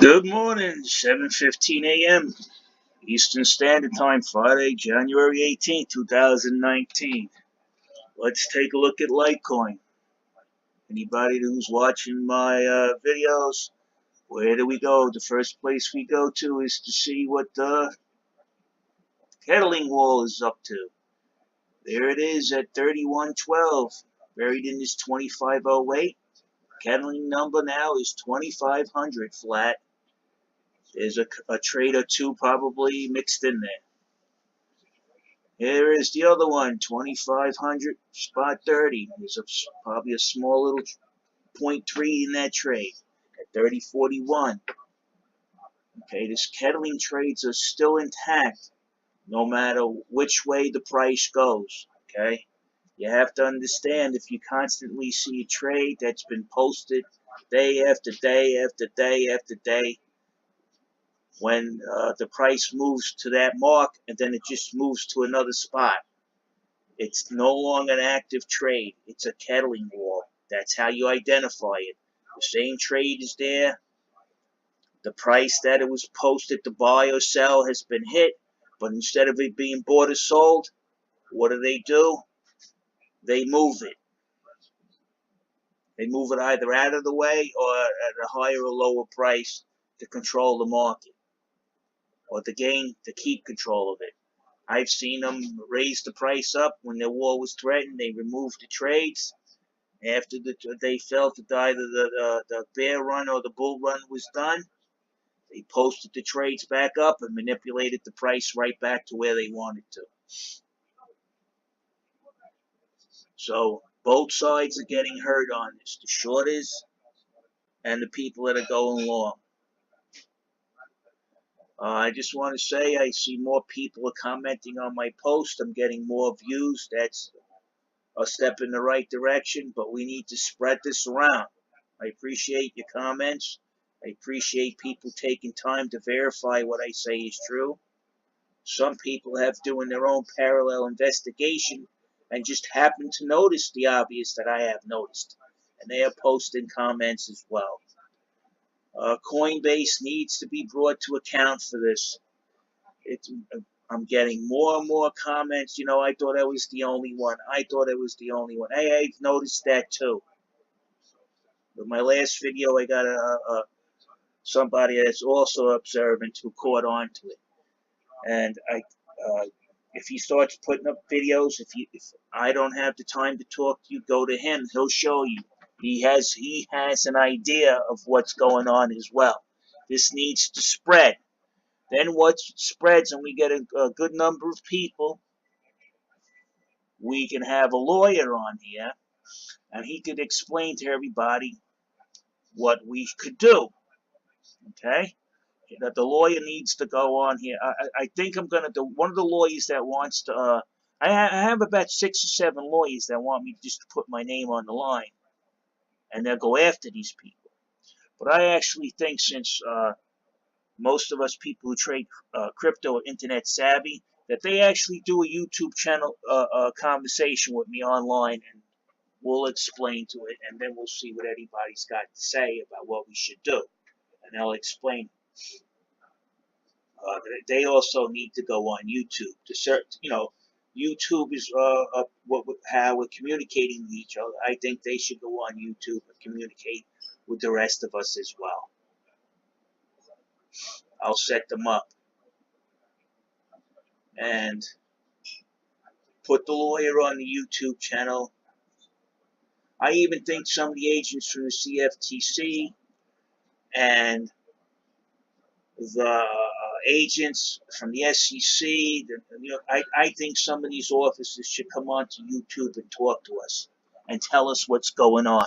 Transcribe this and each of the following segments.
Good morning, 7:15 a.m. Eastern Standard Time, Friday, January 18th, 2019. Let's take a look at Litecoin. Anybody who's watching my videos, where do we go? The first place we go to is to see what the kettling wall is up to. There it is at 3112, buried in this 2508. Kettling number now is 2500 flat. There's a trade or two probably mixed in there. Here is the other one, 2500 spot 30. There's probably a small little 0.3 in that trade at 30.41. Okay, this kettling trades are still intact no matter which way the price goes. Okay, you have to understand, if you constantly see a trade that's been posted day after day after day after day, when the price moves to that mark and then it just moves to another spot, it's no longer an active trade. It's a kettling wall. That's how you identify it. The same trade is there. The price that it was posted to buy or sell has been hit, but instead of it being bought or sold, what do? They move it. They move it either out of the way or at a higher or lower price to control the market, or to keep control of it. I've seen them raise the price up when the war was threatened. They removed the trades after they felt that either the bear run or the bull run was done. They posted the trades back up and manipulated the price right back to where they wanted to. So both sides are getting hurt on this, the shorters and the people that are going long. I just want to say I see more people are commenting on my post. I'm getting more views. That's a step in the right direction, but we need to spread this around. I appreciate your comments. I appreciate people taking time to verify what I say is true. Some people have doing their own parallel investigation and just happen to notice the obvious that I have noticed, and they are posting comments as well. Coinbase needs to be brought to account for this. I'm getting more and more comments. I thought I was the only one. I thought I was the only one. Hey, I've noticed that too. With my last video, I got somebody that's also observant who caught on to it. And if he starts putting up videos, if I don't have the time to talk to you, go to him. He'll show you. He has an idea of what's going on as well. This needs to spread. Then once it spreads and we get a good number of people, we can have a lawyer on here, and he could explain to everybody what we could do. Okay? That the lawyer needs to go on here. I think I'm going to do one of the lawyers that wants to. I have about 6 or 7 lawyers that want me just to put my name on the line, and they'll go after these people. But I actually think, since most of us people who trade crypto are internet savvy, that they actually do a YouTube channel conversation with me online, and we'll explain to it, and then we'll see what anybody's got to say about what we should do, and they'll explain. They also need to go on YouTube to search. YouTube is how we're communicating with each other. I think they should go on YouTube and communicate with the rest of us as well. I'll set them up and put the lawyer on the YouTube channel. I even think some of the agents from the CFTC and the agents from the SEC, I think some of these officers should come onto YouTube and talk to us and tell us what's going on.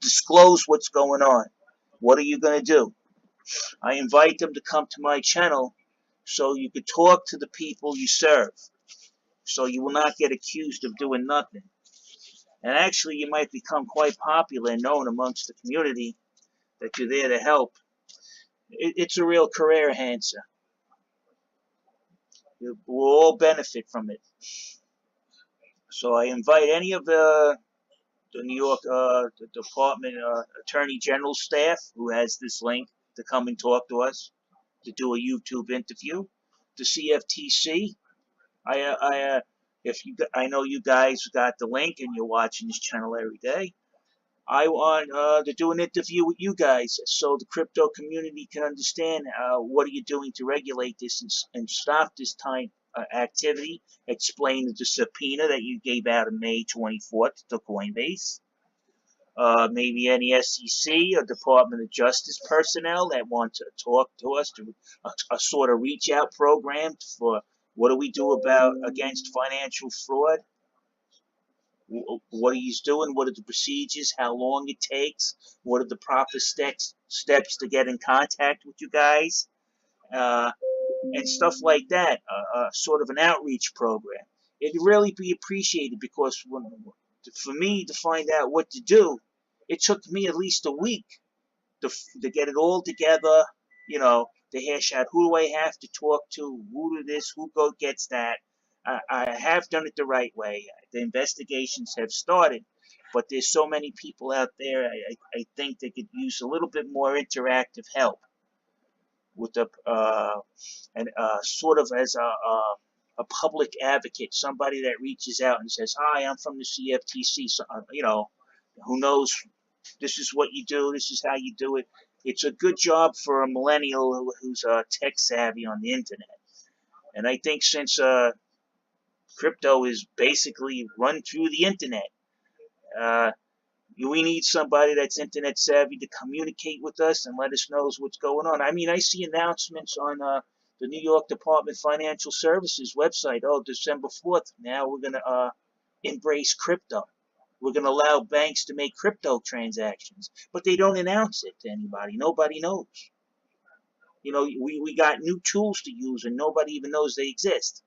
Disclose what's going on. What are you going to do? I invite them to come to my channel so you could talk to the people you serve, so you will not get accused of doing nothing. And actually, you might become quite popular and known amongst the community that you're there to help. It's a real career enhancer. We'll all benefit from it. So I invite any of the New York the Department Attorney General staff who has this link to come and talk to us, to do a YouTube interview. The CFTC, I know you guys got the link and you're watching this channel every day. I want to do an interview with you guys so the crypto community can understand what are you doing to regulate this and stop this time activity. Explain the subpoena that you gave out on May 24th to Coinbase. Maybe any SEC or Department of Justice personnel that want to talk to us, to a sort of reach out program for what do we do about against financial fraud. What he's doing, what are the procedures, how long it takes, what are the proper steps to get in contact with you guys, and stuff like that, sort of an outreach program. It'd really be appreciated because for me to find out what to do, it took me at least a week to get it all together, to hash out who do I have to talk to, who do this, who gets that. I have done it the right way. The investigations have started, but there's so many people out there. I think they could use a little bit more interactive help with sort of as a public advocate, somebody that reaches out and says, "Hi, I'm from the CFTC." So, who knows? This is what you do. This is how you do it. It's a good job for a millennial who's tech savvy on the internet. And I think since crypto is basically run through the internet, we need somebody that's internet savvy to communicate with us and let us know what's going on. I mean, I see announcements on the New York Department of Financial Services website. Oh, December 4th, now we're going to embrace crypto. We're going to allow banks to make crypto transactions. But they don't announce it to anybody. Nobody knows. We got new tools to use and nobody even knows they exist.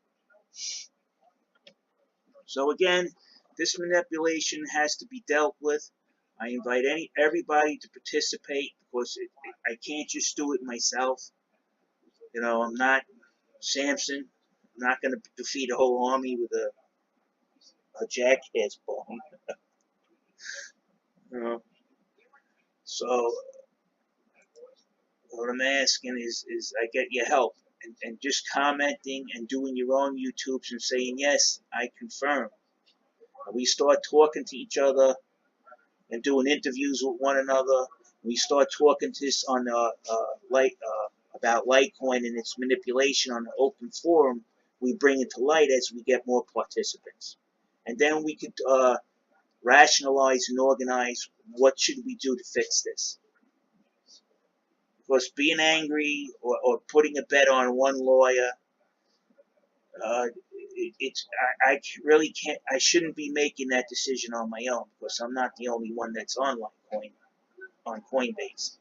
So again, this manipulation has to be dealt with. I invite everybody to participate because I can't just do it myself. I'm not Samson. I'm not going to defeat a whole army with a jackass bone. So what I'm asking is I get your help and just commenting and doing your own YouTubes and saying, yes, I confirm. We start talking to each other and doing interviews with one another. We start talking to this on about Litecoin and its manipulation on the open forum. We bring it to light as we get more participants. And then we could rationalize and organize what should we do to fix this. Because being angry or putting a bet on one lawyer, I really can't. I shouldn't be making that decision on my own because I'm not the only one that's on Litecoin, on Coinbase.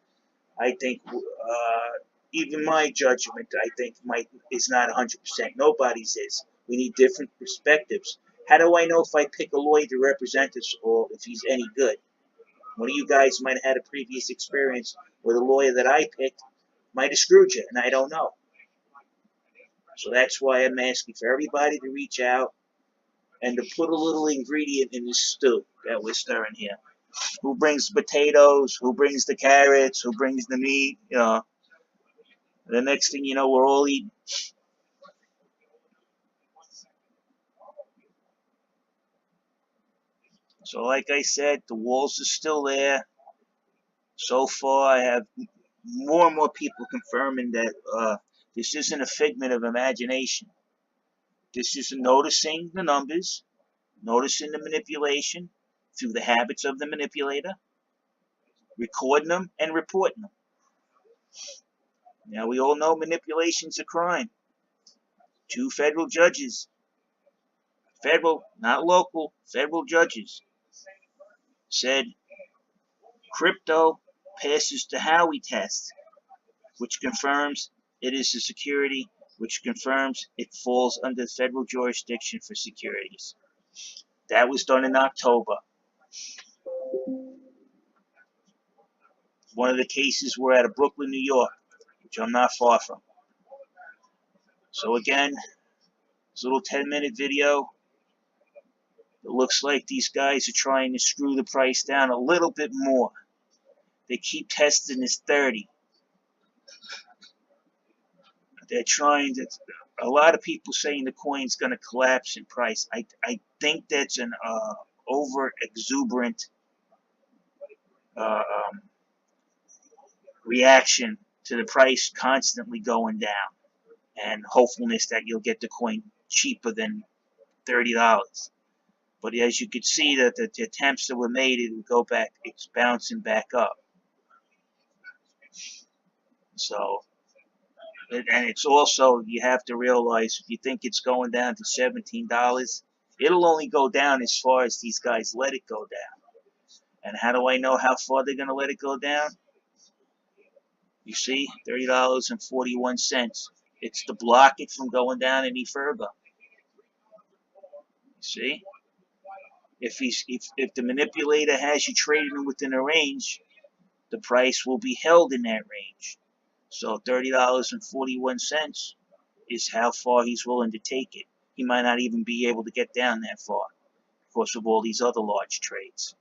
I think even my judgment, I think, is not 100%. Nobody's is. We need different perspectives. How do I know if I pick a lawyer to represent us or if he's any good? One of you guys might have had a previous experience where the lawyer that I picked might have screwed you, and I don't know. So that's why I'm asking for everybody to reach out and to put a little ingredient in this stew that we're stirring here. Who brings potatoes? Who brings the carrots? Who brings the meat? The next thing you know, we're all eating. So like I said, the walls are still there. So far, I have more and more people confirming that this isn't a figment of imagination. This is noticing the numbers, noticing the manipulation through the habits of the manipulator, recording them and reporting them. Now, we all know manipulation's a crime. 2 federal judges, federal, not local, federal judges, said crypto passes the Howey test, which confirms it is a security, which confirms it falls under federal jurisdiction for securities. That was done in October. One of the cases were out of Brooklyn, New York, which I'm not far from. So again, this little 10-minute video, it looks like these guys are trying to screw the price down a little bit more. They keep testing this 30. they're trying to. A lot of people saying the coin's going to collapse in price. I think that's an over exuberant reaction to the price constantly going down, and hopefulness that you'll get the coin cheaper than $30. But as you can see, that the attempts that were made, it would go back. It's bouncing back up. So, and it's also, you have to realize, if you think it's going down to $17, it'll only go down as far as these guys let it go down. And how do I know how far they're going to let it go down? You see, $30.41. It's to block it from going down any further. See, if the manipulator has you trading within a range, the price will be held in that range. So $30.41 is how far he's willing to take it. He might not even be able to get down that far because of all these other large trades.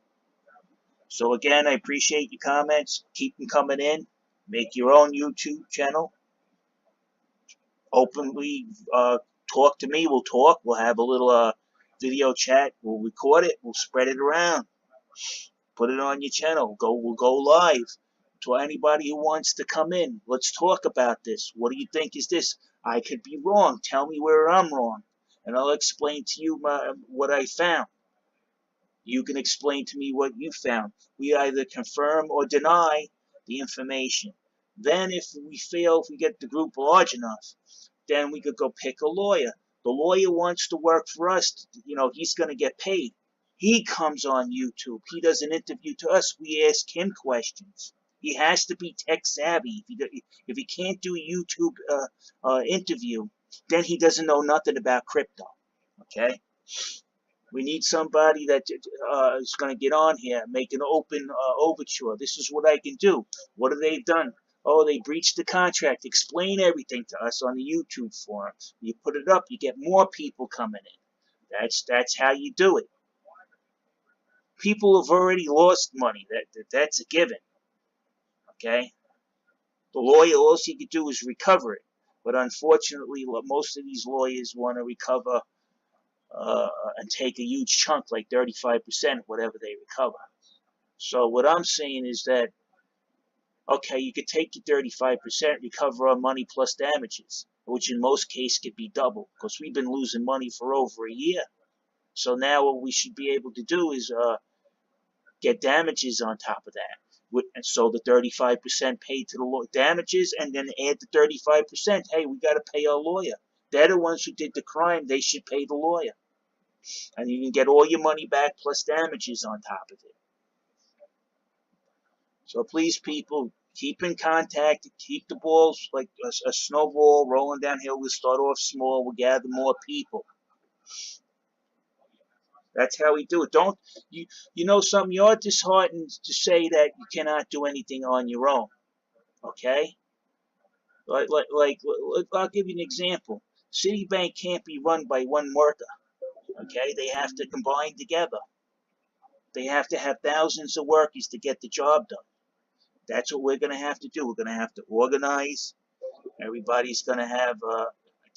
So again, I appreciate your comments. Keep them coming in. Make your own YouTube channel. Openly talk to me. We'll talk. We'll have a little video chat. We'll record it. We'll spread it around. Put it on your channel. We'll go live to anybody who wants to come in. Let's talk about this. What do you think is this? I could be wrong. Tell me where I'm wrong, and I'll explain to you what I found. You can explain to me what you found. We either confirm or deny the information. Then if we fail, if we get the group large enough, then we could go pick a lawyer. The lawyer wants to work for us. You know, he's going to get paid. He comes on YouTube. He does an interview to us. We ask him questions. He has to be tech savvy. If he can't do a YouTube interview, then he doesn't know nothing about crypto. Okay? We need somebody that is going to get on here, make an open overture. This is what I can do. What have they done? Oh, they breached the contract. Explain everything to us on the YouTube forum. You put it up, you get more people coming in. That's how you do it. People have already lost money. That's a given. Okay? The lawyer, all he could do is recover it. But unfortunately, most of these lawyers want to recover and take a huge chunk, like 35% of whatever they recover. So what I'm saying is that, okay, you could take your 35%, recover our money plus damages, which in most cases could be double, because we've been losing money for over a year. So now what we should be able to do is get damages on top of that. And so the 35% paid to the damages, and then add the 35%. Hey, we got to pay our lawyer. They're the ones who did the crime. They should pay the lawyer. And you can get all your money back plus damages on top of it. So please, people, keep in contact. Keep the balls like a snowball rolling downhill. We'll start off small. We'll gather more people. That's how we do it. Don't you know something? You're disheartened to say that you cannot do anything on your own. Okay? Like I'll give you an example. Citibank can't be run by one worker. Okay? They have to combine together. They have to have thousands of workers to get the job done. That's what we're going to have to do. We're going to have to organize. Everybody's going to have.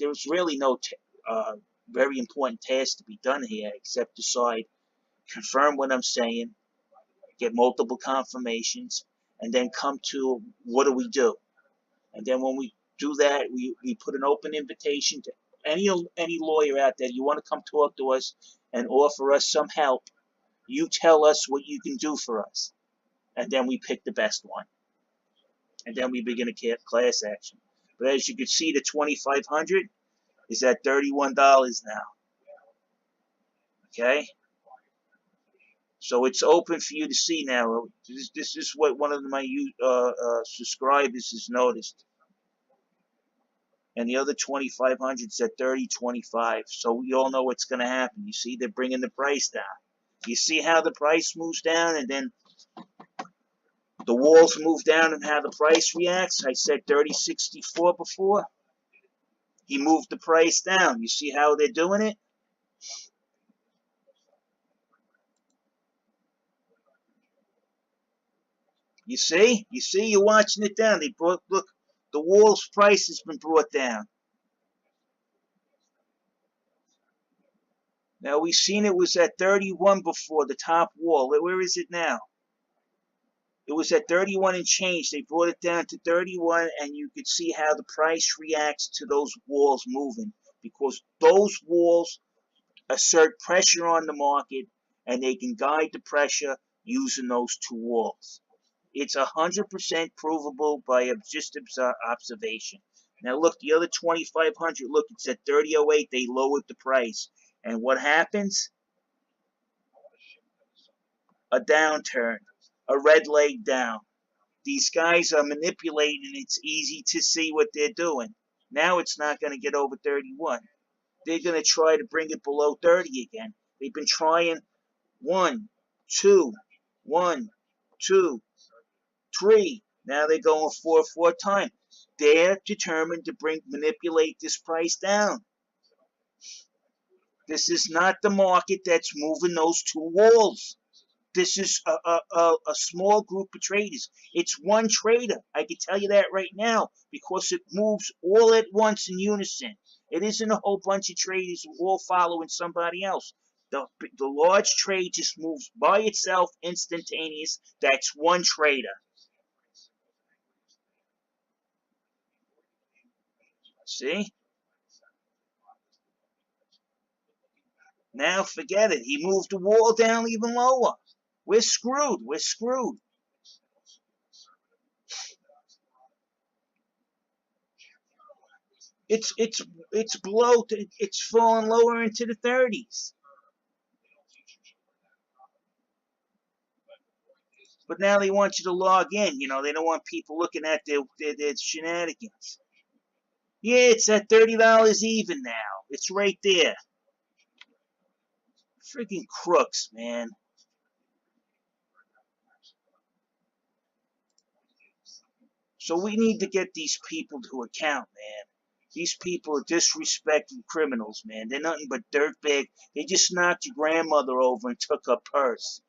There's really no very important task to be done here except decide, confirm what I'm saying, get multiple confirmations, and then come to what do we do. And then when we do that, we put an open invitation to any lawyer out there. You want to come talk to us and offer us some help, you tell us what you can do for us. And then we pick the best one. And then we begin a class action. But as you can see, the 2,500 is at $31 now. Okay? So it's open for you to see now. This is what one of my subscribers has noticed. And the other 2,500 is at $30.25. So we all know what's going to happen. You see, they're bringing the price down. You see how the price moves down and then the walls move down and how the price reacts. I said 30.64 before. He moved the price down. You see how they're doing it? You see? You see? You're watching it down. They brought, look, the wall's price has been brought down. Now, we've seen it was at 31 before, the top wall. Where is it now? It was at 31 and change. They brought it down to 31, and you could see how the price reacts to those walls moving, because those walls assert pressure on the market, and they can guide the pressure using those two walls. It's 100% provable by just observation. Now look, the other 2,500, look, it's at 30.08. They lowered the price. And what happens? A downturn, a red leg down. These guys are manipulating. It's easy to see what they're doing. Now it's not going to get over 31. They're going to try to bring it below 30 again. They've been trying 1, 2, 1, 2, 3. Now they're going 4 times. They're determined to manipulate this price down. This is not the market that's moving those two walls. This is a small group of traders. It's one trader. I can tell you that right now, because it moves all at once in unison. It isn't a whole bunch of traders all following somebody else. The large trade just moves by itself, instantaneous. That's one trader. See? Now forget it. He moved the wall down even lower. We're screwed. We're screwed. It's below. It's falling lower into the 30s. But now they want you to log in. You know, they don't want people looking at their shenanigans. Yeah, it's at $30 even now. It's right there. Freaking crooks, man. So we need to get these people to account, man. These people are disrespecting criminals, man. They're nothing but dirtbag. They just knocked your grandmother over and took her purse.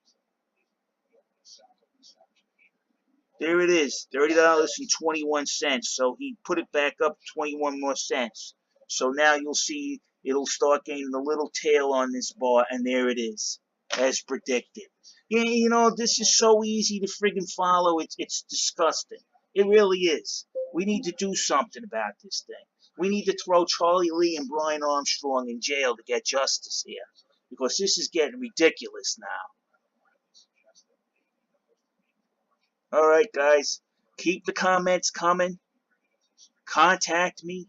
There it is, $30.21. So he put it back up 21 more cents. So now you'll see it'll start gaining a little tail on this bar, and there it is, as predicted. Yeah, you know, this is so easy to friggin' follow. It's disgusting. It really is. We need to do something about this thing. We need to throw Charlie Lee and Brian Armstrong in jail to get justice here, because this is getting ridiculous now. All right, guys, keep the comments coming. Contact me.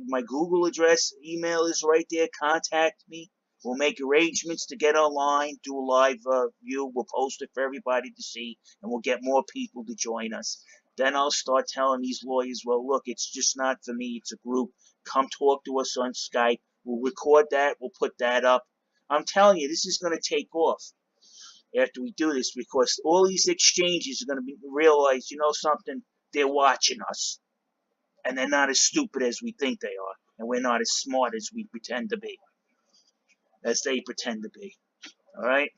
My Google address, email is right there. Contact me. We'll make arrangements to get online, do a live view. We'll post it for everybody to see, and we'll get more people to join us. Then I'll start telling these lawyers, well, look, it's just not for me. It's a group. Come talk to us on Skype. We'll record that. We'll put that up. I'm telling you, this is going to take off after we do this, because all these exchanges are going to realize, you know something, they're watching us. And they're not as stupid as we think they are. And we're not as smart as we pretend to be. As they pretend to be. All right?